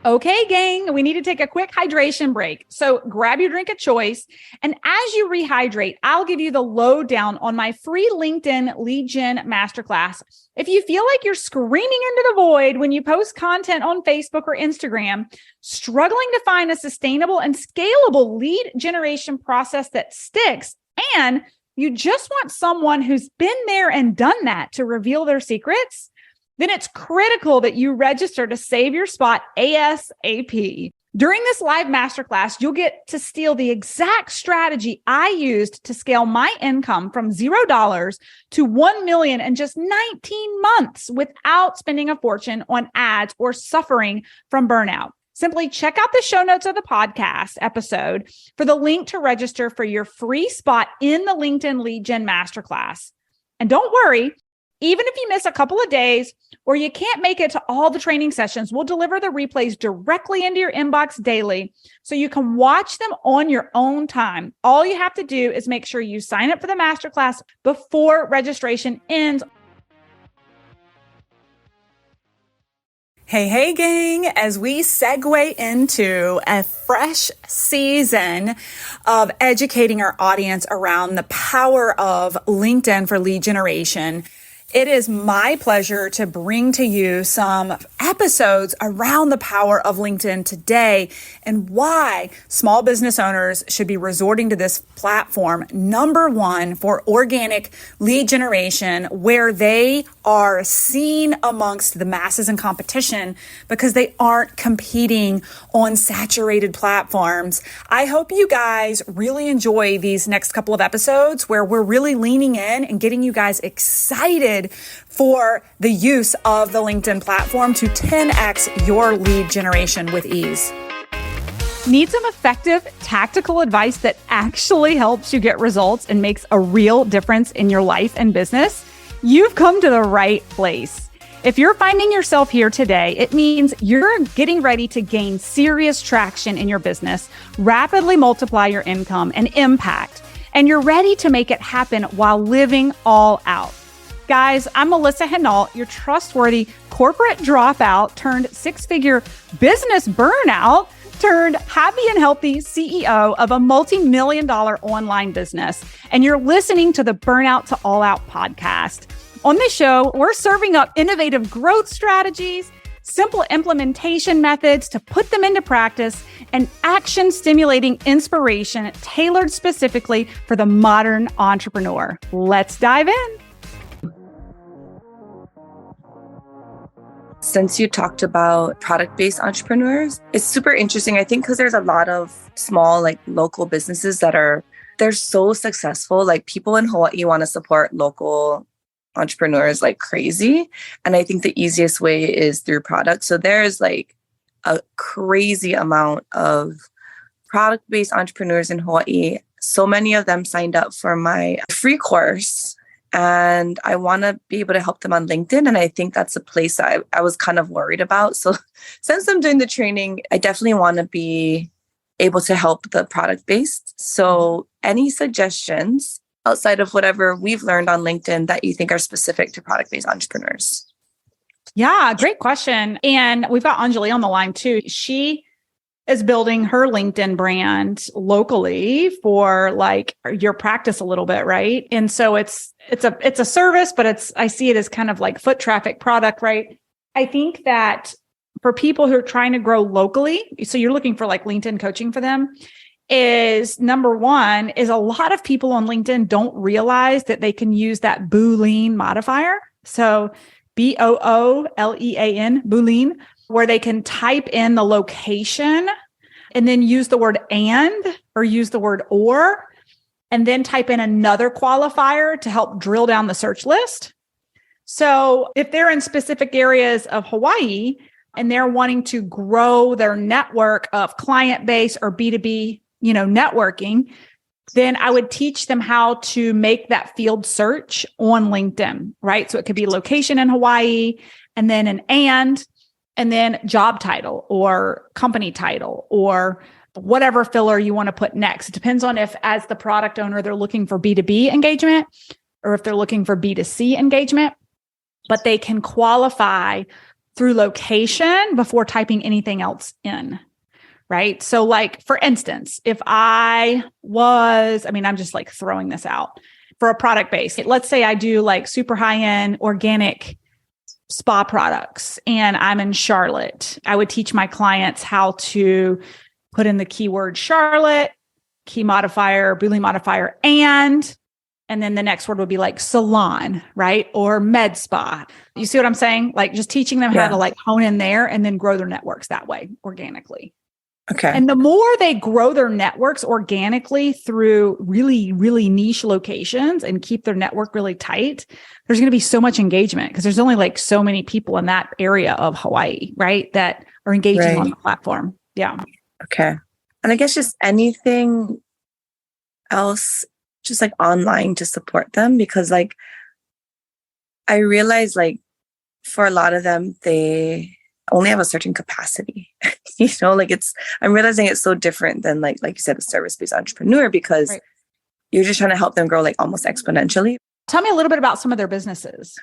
Okay, gang, we need to take a quick hydration break. So grab your drink of choice. And as you rehydrate, I'll give you the lowdown on my free LinkedIn lead gen masterclass. If you feel like you're screaming into the void when you post content on Facebook or Instagram, struggling to find a sustainable and scalable lead generation process that sticks, and you just want someone who's been there and done that to reveal their secrets, then it's critical that you register to save your spot ASAP. During this live masterclass, you'll get to steal the exact strategy I used to scale my income from $0 to $1 million in just 19 months without spending a fortune on ads or suffering from burnout. Simply check out the show notes of the podcast episode for the link to register for your free spot in the LinkedIn Lead Gen Masterclass. And don't worry, even if you miss a couple of days or you can't make it to all the training sessions, we'll deliver the replays directly into your inbox daily so you can watch them on your own time. All you have to do is make sure you sign up for the masterclass before registration ends. Hey, gang, as we segue into a fresh season of educating our audience around the power of LinkedIn for lead generation, it is my pleasure to bring to you some episodes around the power of LinkedIn today and why small business owners should be resorting to this platform, number one, for organic lead generation, where they are seen amongst the masses in competition because they aren't competing on saturated platforms. I hope you guys really enjoy these next couple of episodes where we're really leaning in and getting you guys excited for the use of the LinkedIn platform to 10x your lead generation with ease. Need some effective tactical advice that actually helps you get results and makes a real difference in your life and business? You've come to the right place. If you're finding yourself here today, it means you're getting ready to gain serious traction in your business, rapidly multiply your income and impact, and you're ready to make it happen while living all out. Guys, I'm Melissa Hinault, your trustworthy corporate dropout turned six-figure business burnout turned happy and healthy CEO of a multi-million-dollar online business. And you're listening to the Burnout to All Out podcast. On this show, we're serving up innovative growth strategies, simple implementation methods to put them into practice, and action-stimulating inspiration tailored specifically for the modern entrepreneur. Let's dive in. Since you talked about product-based entrepreneurs, it's super interesting, I think, because there's a lot of small, local businesses they're so successful. People in Hawaii want to support local entrepreneurs like crazy. And I think the easiest way is through products. So there's a crazy amount of product-based entrepreneurs in Hawaii. So many of them signed up for my free course. And I want to be able to help them on LinkedIn. And I think that's a place I was kind of worried about. So since I'm doing the training, I definitely want to be able to help the product-based. So any suggestions outside of whatever we've learned on LinkedIn that you think are specific to product-based entrepreneurs? Yeah, great question. And we've got Anjali on the line too. She is building her LinkedIn brand locally for your practice a little bit, right? And so it's a service, but I see it as kind of like foot traffic product, right? I think that for people who are trying to grow locally, so you're looking for LinkedIn coaching for them, is number one, is a lot of people on LinkedIn don't realize that they can use that Boolean modifier. So Boolean, Boolean, where they can type in the location and then use the word and or use the word or, and then type in another qualifier to help drill down the search list. So if they're in specific areas of Hawaii and they're wanting to grow their network of client base or B2B, networking, then I would teach them how to make that field search on LinkedIn, right? So it could be location in Hawaii and then an and then job title or company title or whatever filler you want to put next. It depends on if, as the product owner, they're looking for B2B engagement or if they're looking for B2C engagement, but they can qualify through location before typing anything else in. Right. So like, for instance, if I'm just like throwing this out for a product base. Let's say I do like super high end organic spa products and I'm in Charlotte. I would teach my clients how to put in the keyword Charlotte, key modifier, Boolean modifier, and then the next word would be like salon, right? Or med spa. You see what I'm saying? Like just teaching them how to like hone in there and then grow their networks that way organically. Okay. And the more they grow their networks organically through really, really niche locations and keep their network really tight, there's going to be so much engagement because there's only like so many people in that area of Hawaii, right? That are engaging on the platform. Yeah. Okay. And I guess just anything else, just like online to support them, because like I realize like for a lot of them, they only have a certain capacity. Like I'm realizing it's so different than like you said, a service-based entrepreneur, because you're just trying to help them grow like almost exponentially. Tell me a little bit about some of their businesses.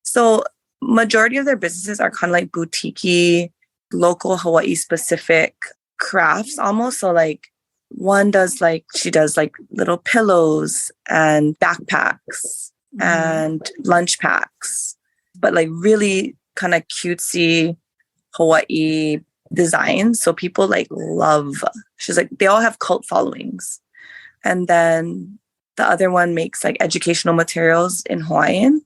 So majority of their businesses are kind of like boutique-y, local Hawaii specific crafts almost. So like she does like little pillows and backpacks and lunch packs, but like really kind of cutesy Hawaii designs. So people like love, she's like, they all have cult followings. And then the other one makes like educational materials in Hawaiian.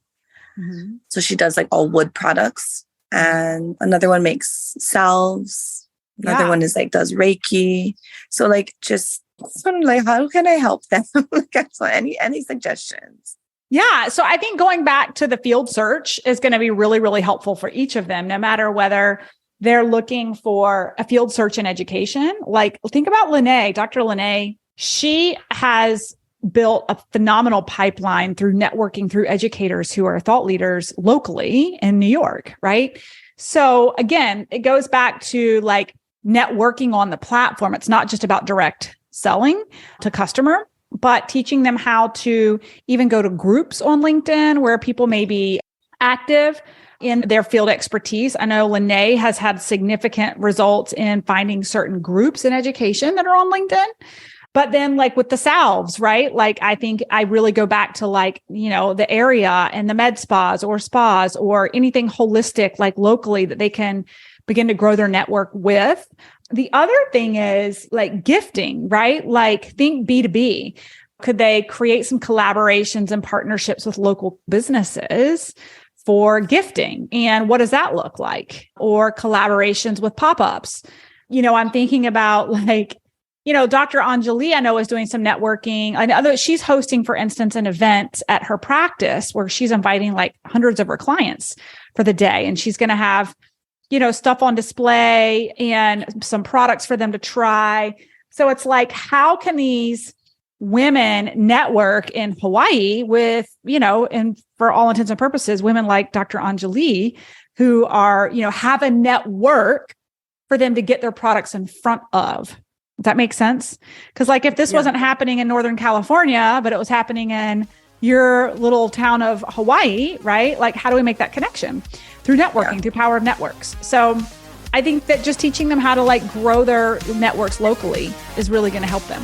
Mm-hmm. So she does like all wood products. And another one makes salves. Another one is like does Reiki. So like just sort of like, how can I help them? So any suggestions? Yeah. So I think going back to the field search is going to be really, really helpful for each of them, no matter whether they're looking for a field search in education. Like think about Lene, Dr. Lene. She has built a phenomenal pipeline through networking through educators who are thought leaders locally in New York, right? So again, it goes back to like networking on the platform. It's not just about direct selling to customer, but teaching them how to even go to groups on LinkedIn where people may be active in their field expertise. I know Lene has had significant results in finding certain groups in education that are on LinkedIn. But then like with the salves, right? Like I think I really go back to like, the area and the med spas or anything holistic, like locally that they can begin to grow their network with. The other thing is like gifting, right? Like think B2B. Could they create some collaborations and partnerships with local businesses for gifting? And what does that look like? Or collaborations with pop-ups. I'm thinking about like, Dr. Anjali, I know, is doing some networking. I know she's hosting, for instance, an event at her practice where she's inviting like hundreds of her clients for the day. And she's going to have, stuff on display and some products for them to try. So it's like, how can these women network in Hawaii with, and for all intents and purposes, women like Dr. Anjali, who are, have a network for them to get their products in front of. Does that make sense? Because like if this wasn't happening in Northern California, but it was happening in your little town of Hawaii, right? Like how do we make that connection? Through networking, through power of networks. So I think that just teaching them how to like grow their networks locally is really going to help them.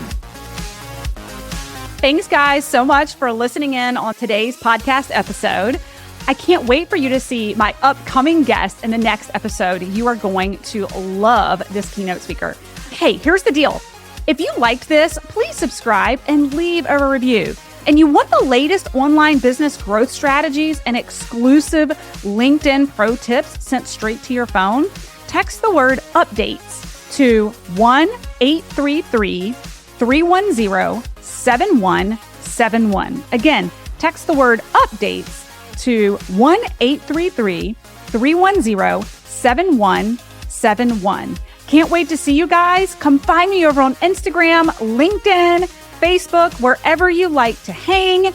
Thanks guys so much for listening in on today's podcast episode. I can't wait for you to see my upcoming guest in the next episode. You are going to love this keynote speaker. Hey, here's the deal. If you liked this, please subscribe and leave a review. And you want the latest online business growth strategies and exclusive LinkedIn pro tips sent straight to your phone? Text the word updates to 1-833-310-7171. Again, text the word updates to 1-833-310-7171. Can't wait to see you guys. Come find me over on Instagram, LinkedIn, Facebook, wherever you like to hang.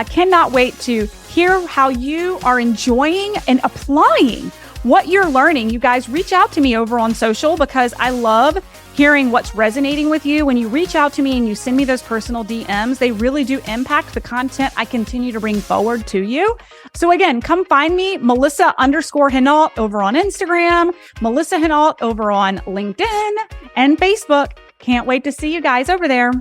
Cannot wait to hear how you are enjoying and applying what you're learning. You guys reach out to me over on social because I love hearing what's resonating with you. When you reach out to me and you send me those personal DMs, they really do impact the content I continue to bring forward to you. So again, come find me, Melissa_Hinault over on Instagram, Melissa Hinault over on LinkedIn and Facebook. Can't wait to see you guys over there.